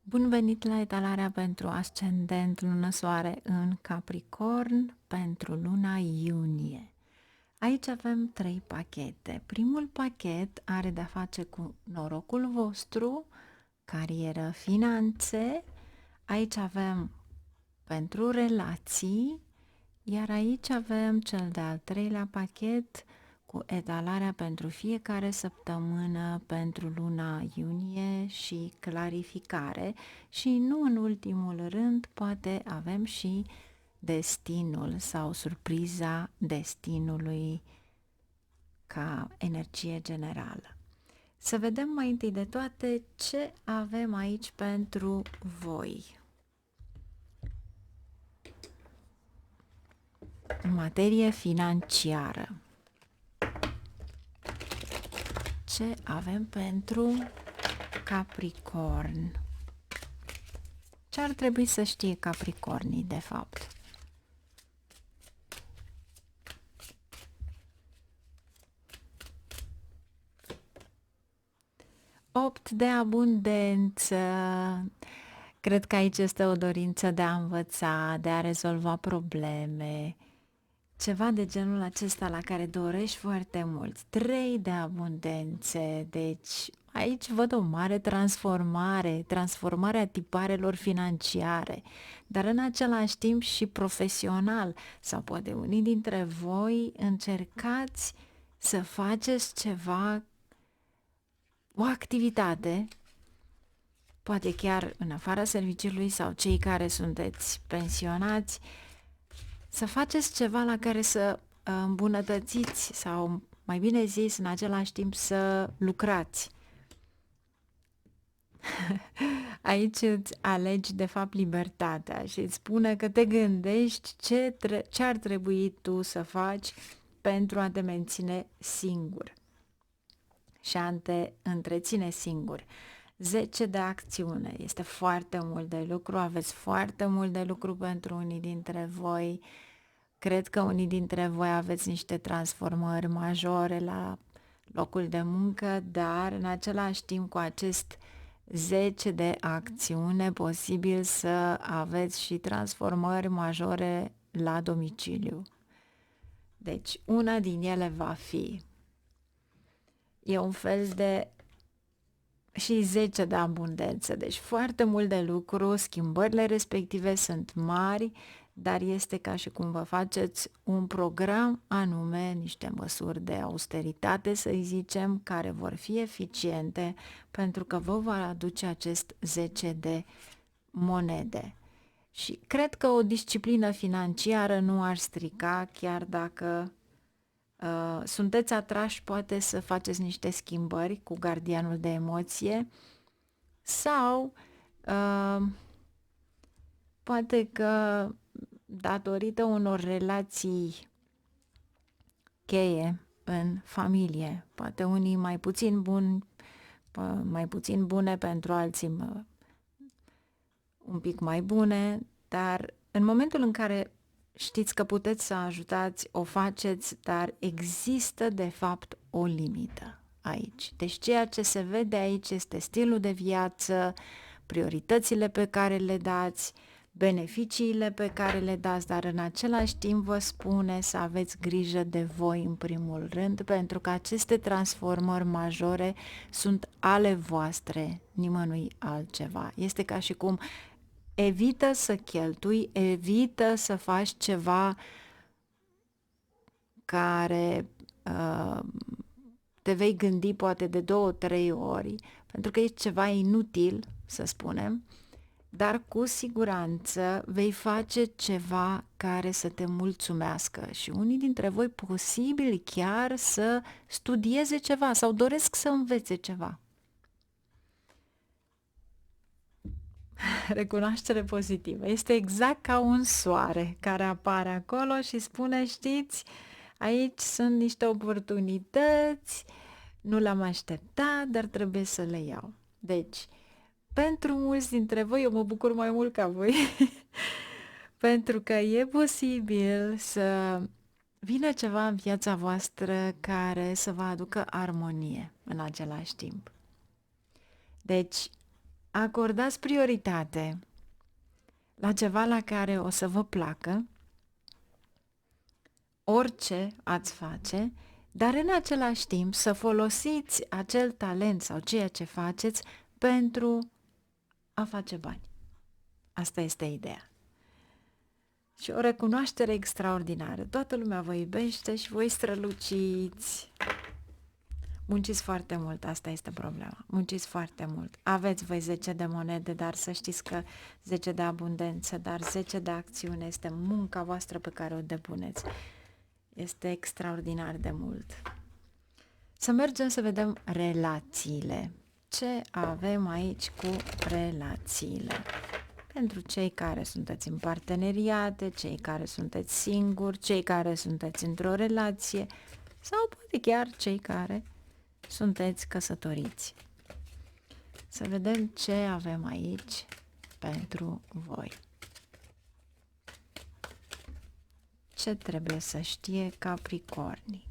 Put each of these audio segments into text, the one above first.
Bun venit la etalarea pentru ascendent lună soare în Capricorn pentru luna iunie. Aici avem 3 pachete. Primul pachet are de-a face cu norocul vostru, carieră, finanțe. Aici avem pentru relații, iar aici avem cel de-al treilea pachet cu etalarea pentru fiecare săptămână pentru luna iunie și clarificare și nu în ultimul rând poate avem și destinul sau surpriza destinului ca energie generală. Să vedem mai întâi de toate ce avem aici pentru voi. În materie financiară, ce avem pentru Capricorn? Ce ar trebui să știe Capricornii, de fapt? Opt de abundență. Cred că aici este o dorință de a învăța, de a rezolva probleme, ceva de genul acesta la care dorești foarte mult. 3 de abundențe, deci aici văd o mare transformarea tiparelor financiare, dar în același timp și profesional, sau poate unii dintre voi încercați să faceți ceva, o activitate, poate chiar în afara serviciului sau cei care sunteți pensionați, să faceți ceva la care să îmbunătățiți sau, mai bine zis, în același timp să lucrați. Aici îți alegi de fapt libertatea și îți spune că te gândești ce ar trebui tu să faci pentru a te menține singur și a te întreține singur. 10 de acțiune, este foarte mult de lucru, aveți foarte mult de lucru pentru unii dintre voi. Cred că unii dintre voi aveți niște transformări majore la locul de muncă, dar în același timp cu acest 10 de acțiune posibil să aveți și transformări majore la domiciliu. Deci una din ele va fi, e un fel de și 10 de abundență, deci foarte mult de lucru, schimbările respective sunt mari, dar este ca și cum vă faceți un program anume, niște măsuri de austeritate, să zicem, care vor fi eficiente pentru că vă va aduce acest 10 de monede. Și cred că o disciplină financiară nu ar strica, chiar dacă sunteți atrași poate să faceți niște schimbări cu gardianul de emoție sau poate că datorită unor relații cheie în familie, poate unii mai puțin buni, mai puțin bune, pentru alții un pic mai bune, dar în momentul în care știți că puteți să ajutați, o faceți, dar există de fapt o limită aici. Deci ceea ce se vede aici este stilul de viață, prioritățile pe care le dați, beneficiile pe care le dați, dar în același timp vă spune să aveți grijă de voi în primul rând, pentru că aceste transformări majore sunt ale voastre, nimănui altceva. Este ca și cum evită să cheltui, evită să faci ceva care te vei gândi poate de 2-3 ori, pentru că e ceva inutil, să spunem, dar cu siguranță vei face ceva care să te mulțumească și unii dintre voi posibil chiar să studieze ceva sau doresc să învețe ceva. Recunoaștere pozitivă. Este exact ca un soare care apare acolo și spune, știți, aici sunt niște oportunități, nu le-am așteptat, dar trebuie să le iau. Deci, pentru mulți dintre voi, eu mă bucur mai mult ca voi, pentru că e posibil să vină ceva în viața voastră care să vă aducă armonie în același timp. Deci, acordați prioritate la ceva la care o să vă placă, orice ați face, dar în același timp să folosiți acel talent sau ceea ce faceți pentru a face bani. Asta este ideea. Și o recunoaștere extraordinară. Toată lumea vă iubește și voi străluciți. Munciți foarte mult, asta este problema. Munciți foarte mult. Aveți voi 10 de monede, dar să știți că 10 de abundență, dar 10 de acțiune este munca voastră pe care o depuneți. Este extraordinar de mult. Să mergem să vedem relațiile. Ce avem aici cu relațiile? Pentru cei care sunteți în parteneriate, cei care sunteți singuri, cei care sunteți într-o relație sau poate chiar cei care sunteți căsătoriți. Să vedem ce avem aici pentru voi. Ce trebuie să știe Capricornii?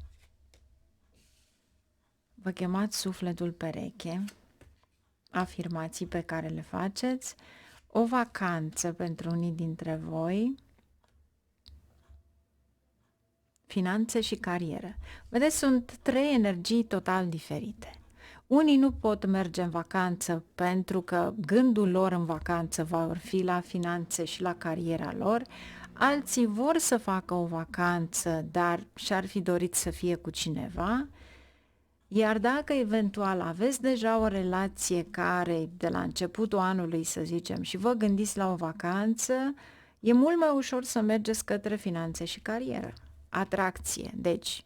Vă chemați sufletul pereche, afirmații pe care le faceți, o vacanță pentru unii dintre voi, finanțe și carieră. Vedeți, sunt 3 energii total diferite. Unii nu pot merge în vacanță pentru că gândul lor în vacanță va fi la finanțe și la cariera lor, alții vor să facă o vacanță, dar și-ar fi dorit să fie cu cineva, iar dacă eventual aveți deja o relație care de la începutul anului, să zicem, și vă gândiți la o vacanță, e mult mai ușor să mergeți către finanțe și carieră. Atracție. Deci,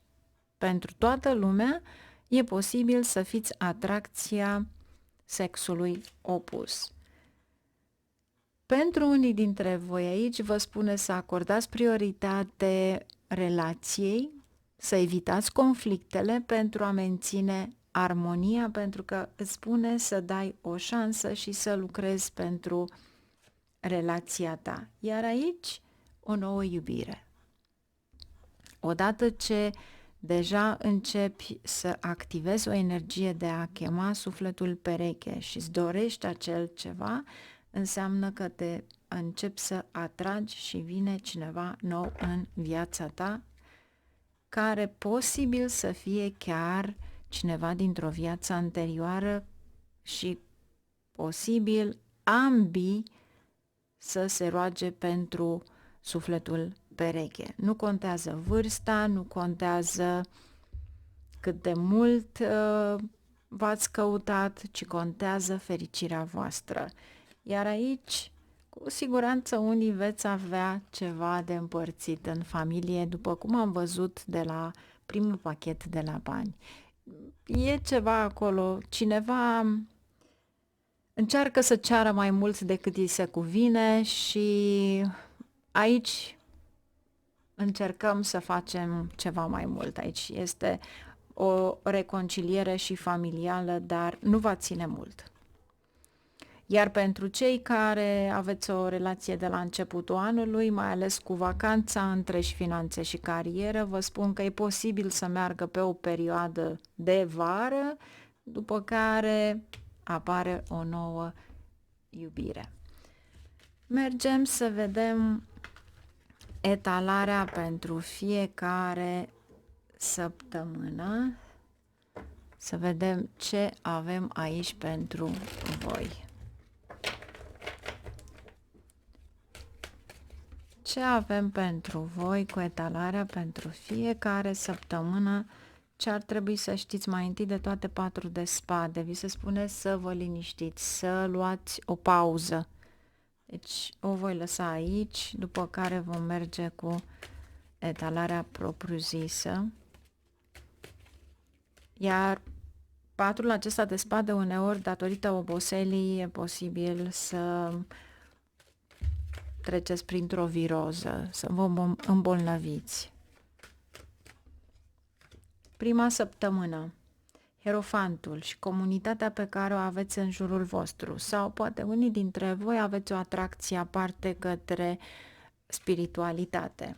pentru toată lumea e posibil să fiți atracția sexului opus. Pentru unii dintre voi aici vă spune să acordați prioritate relației, să evitați conflictele pentru a menține armonia, pentru că îți spune să dai o șansă și să lucrezi pentru relația ta. Iar aici o nouă iubire. Odată ce deja începi să activezi o energie de a chema sufletul pereche și îți dorești acel ceva, înseamnă că te începi să atragi și vine cineva nou în viața ta, care posibil să fie chiar cineva dintr-o viață anterioară și posibil ambii să se roage pentru sufletul pereche. Nu contează vârsta, nu contează cât de mult v-ați căutat, ci contează fericirea voastră. Iar aici, cu siguranță, unii veți avea ceva de împărțit în familie, după cum am văzut de la primul pachet de la bani. E ceva acolo, cineva încearcă să ceară mai mult decât îi se cuvine și aici încercăm să facem ceva mai mult. Aici este o reconciliere și familială, dar nu va ține mult. Iar pentru cei care aveți o relație de la începutul anului, mai ales cu vacanța între și finanțe și carieră, vă spun că e posibil să meargă pe o perioadă de vară, după care apare o nouă iubire. Mergem să vedem etalarea pentru fiecare săptămână, să vedem ce avem aici pentru voi. Ce avem pentru voi cu etalarea pentru fiecare săptămână? Ce ar trebui să știți mai întâi de toate 4 de spade? Vi se spune să vă liniștiți, să luați o pauză. Deci o voi lăsa aici, după care vom merge cu etalarea propriu-zisă. Iar 4-ul acesta de spade, uneori, datorită oboselii, e posibil să treceți printr-o viroză, să vă îmbolnăviți. Prima săptămână, Hierofantul și comunitatea pe care o aveți în jurul vostru, sau poate unii dintre voi aveți o atracție aparte către spiritualitate.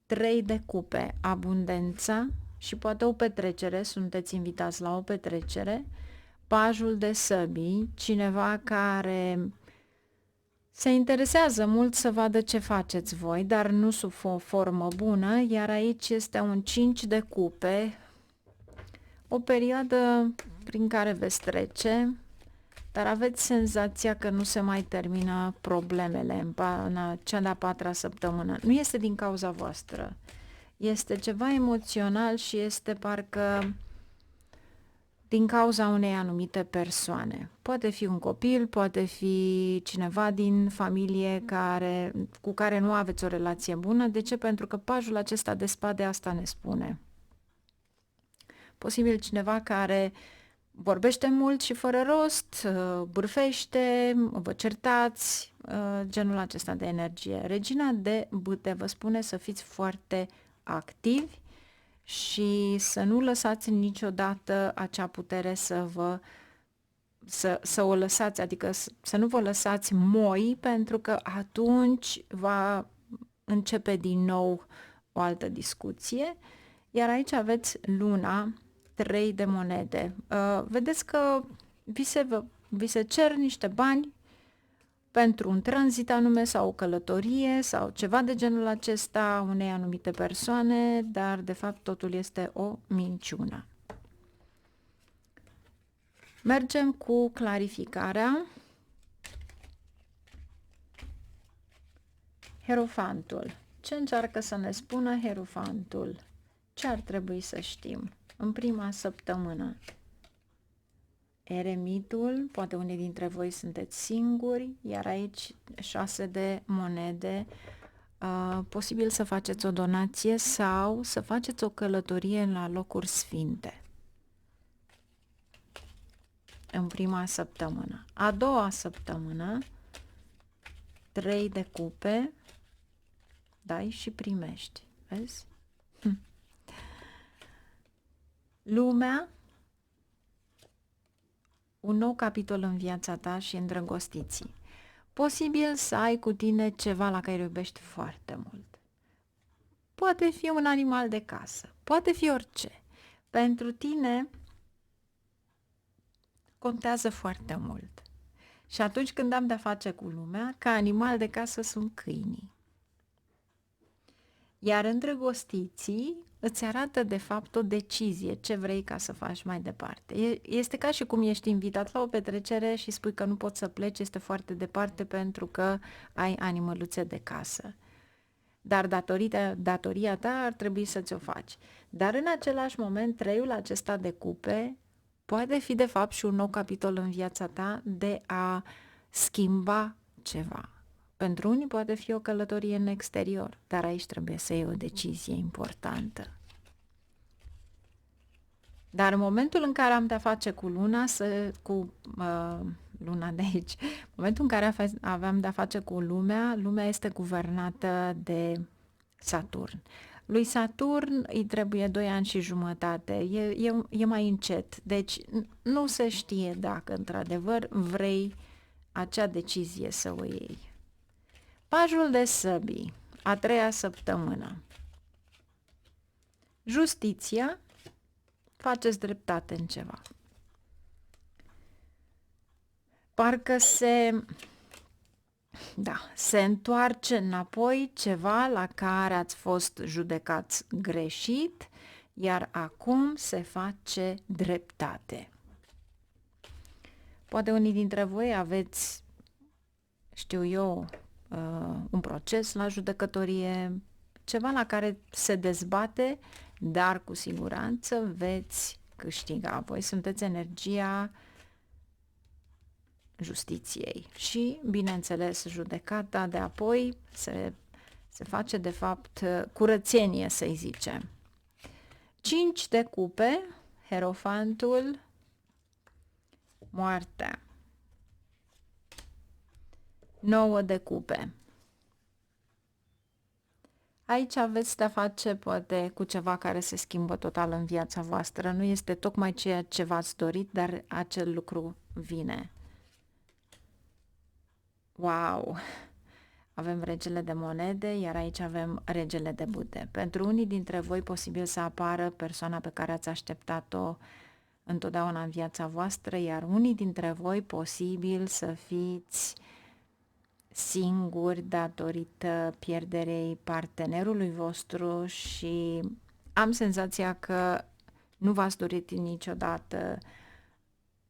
3 de cupe, abundența și poate o petrecere, sunteți invitați la o petrecere. Pajul de săbii, cineva care se interesează mult să vadă ce faceți voi, dar nu sub o formă bună, iar aici este un 5 de cupe, o perioadă prin care veți trece, dar aveți senzația că nu se mai termină problemele în cea de-a 4-a săptămână. Nu este din cauza voastră, este ceva emoțional și este parcă din cauza unei anumite persoane. Poate fi un copil, poate fi cineva din familie cu care nu aveți o relație bună. De ce? Pentru că pajul acesta de spade asta ne spune. Posibil cineva care vorbește mult și fără rost, bârfește, vă certați, genul acesta de energie. Regina de bâte vă spune să fiți foarte activi și să nu lăsați niciodată acea putere să o lăsați, adică să nu vă lăsați moi, pentru că atunci va începe din nou o altă discuție. Iar aici aveți luna, 3 de monede. Vedeți că vi se cer niște bani pentru un tranzit anume sau o călătorie sau ceva de genul acesta unei anumite persoane, dar de fapt totul este o minciună. Mergem cu clarificarea. Hierofantul. Ce încearcă să ne spună Hierofantul? Ce ar trebui să știm în prima săptămână? Eremitul, poate unii dintre voi sunteți singuri, iar aici 6 de monede, posibil să faceți o donație sau să faceți o călătorie la locuri sfinte în prima săptămână. A doua săptămână, 3 de cupe, dai și primești, vezi? Lumea, un nou capitol în viața ta și îndrăgostiții. Posibil să ai cu tine ceva la care iubești foarte mult. Poate fi un animal de casă, poate fi orice. Pentru tine contează foarte mult. Și atunci când am de-a face cu lumea, ca animal de casă sunt câinii. Iar îndrăgostiții îți arată de fapt o decizie, ce vrei ca să faci mai departe. Este ca și cum ești invitat la o petrecere și spui că nu poți să pleci, este foarte departe pentru că ai animăluțe de casă. Dar datoria ta ar trebui să ți-o faci. Dar în același moment, 3-ul acesta de cupe poate fi de fapt și un nou capitol în viața ta de a schimba ceva. Pentru unii poate fi o călătorie în exterior, dar aici trebuie să iei o decizie importantă. Dar în momentul în care am de-a face cu luna, luna de aici, în momentul în care aveam de-a face cu lumea este guvernată de Saturn. Lui Saturn îi trebuie 2 ani și jumătate, e mai încet, deci nu se știe dacă într-adevăr vrei acea decizie să o iei. Pajul de săbii, a 3-a săptămână. Justiția, faceți dreptate în ceva. Parcă se întoarce înapoi ceva la care ați fost judecați greșit, iar acum se face dreptate. Poate unii dintre voi aveți, știu eu, un proces la judecătorie, ceva la care se dezbate, dar cu siguranță veți câștiga. Voi sunteți energia justiției și, bineînțeles, judecata de apoi se face de fapt curățenie, să-i zicem. 5 de cupe, Hierofantul, moartea. 9 de cupe. Aici aveți de-a face poate cu ceva care se schimbă total în viața voastră. Nu este tocmai ceea ce v-ați dorit, dar acel lucru vine. Wow! Avem regele de monede, iar aici avem regele de bâte. Pentru unii dintre voi posibil să apară persoana pe care ați așteptat-o întotdeauna în viața voastră, iar unii dintre voi posibil să fiți singuri datorită pierderei partenerului vostru și am senzația că nu v-ați dorit niciodată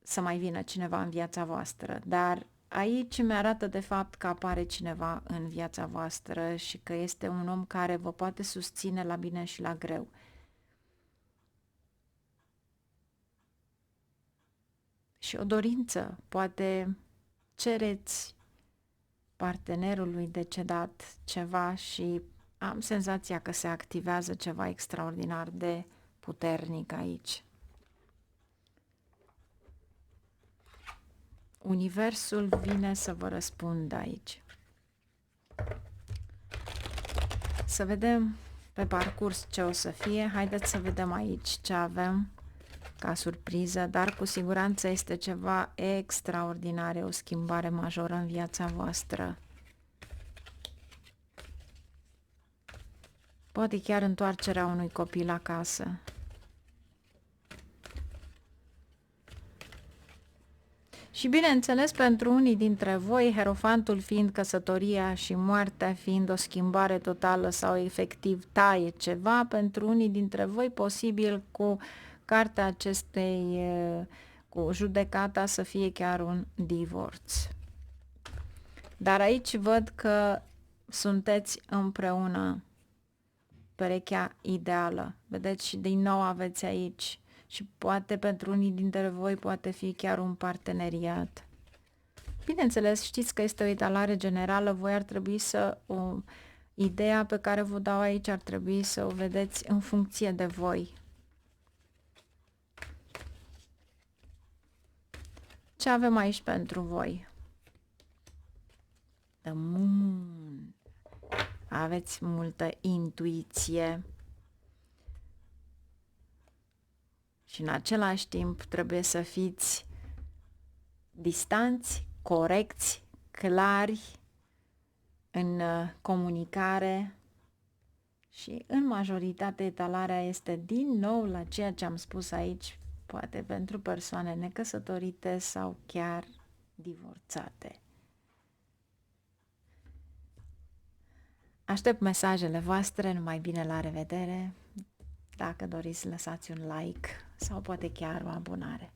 să mai vină cineva în viața voastră, dar aici mi-arată de fapt că apare cineva în viața voastră și că este un om care vă poate susține la bine și la greu. Și o dorință, poate cereți partenerului decedat ceva și am senzația că se activează ceva extraordinar de puternic aici. Universul vine să vă răspundă aici. Să vedem pe parcurs ce o să fie. Haideți să vedem aici ce avem ca surpriză, dar cu siguranță este ceva extraordinar, o schimbare majoră în viața voastră. Poate chiar întoarcerea unui copil acasă. Și bineînțeles, pentru unii dintre voi, Hierofantul fiind căsătoria și moartea fiind o schimbare totală sau efectiv taie ceva, pentru unii dintre voi, posibil cu cartea acestei, cu judecata, să fie chiar un divorț. Dar aici văd că sunteți împreună, perechea ideală. Vedeți, și din nou aveți aici. Și poate pentru unii dintre voi poate fi chiar un parteneriat. Bineînțeles, știți că este o etalare generală, voi ar trebui să ideea pe care vă dau aici ar trebui să o vedeți în funcție de voi. Ce avem aici pentru voi? The Moon. Aveți multă intuiție. Și în același timp trebuie să fiți distanți, corecți, clari în comunicare și în majoritate etalarea este din nou la ceea ce am spus aici, poate pentru persoane necăsătorite sau chiar divorțate. Aștept mesajele voastre, numai bine, la revedere! Dacă doriți, lăsați un like sau poate chiar o abonare.